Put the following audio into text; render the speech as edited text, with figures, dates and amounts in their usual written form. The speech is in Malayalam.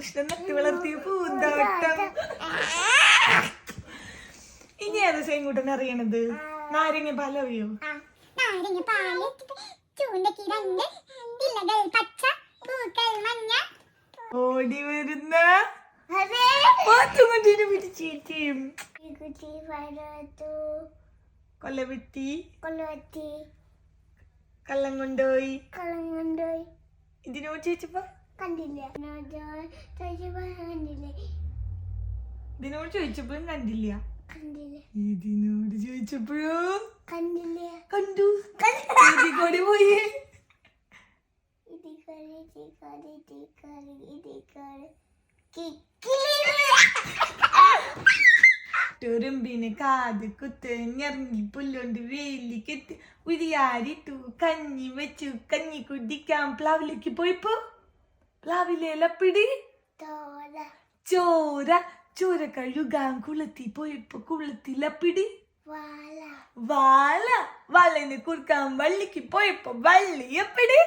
കൃഷ്ണൻ നട്ട് വളർത്തിയ പൂന്തോട്ടം. ഇനി ഏതാ സെങ്കൂട്ടൻ അറിയണത്? നാരങ്ങ പാൽ അറിയോ? ഓടി വരുന്ന പാത്തുകൊണ്ടിന് പിടിച്ചേറ്റും കൊല്ലവെത്തി കള്ളം കൊണ്ടുപോയി. ഇതിനോട് ചോദിച്ചപ്പോ ഇതിനോട് ചോദിച്ചപ്പോഴും കണ്ടില്ല. ഇതിനോട് ചോദിച്ചപ്പോഴോ കണ്ടു. കൂടി പോയി. തുരുമ്പിന് കാത് കുത്തഞ്ഞിറങ്ങി പുല്ലുണ്ട് വേലി കെട്ടി ഉരിയാരിട്ടു കഞ്ഞി വെച്ചു കഞ്ഞി കുടിക്കാൻ പ്ലാവിലേക്ക് പോയപ്പോ പ്ലാവിലേലപ്പിടി ചോര ചോര കഴുകാൻ കുളത്തി പോയപ്പോ കുളത്തിലപ്പിടി വാള വാളന് കുറുക്കാൻ വള്ളിക്ക് പോയപ്പോ വള്ളിയപ്പിടി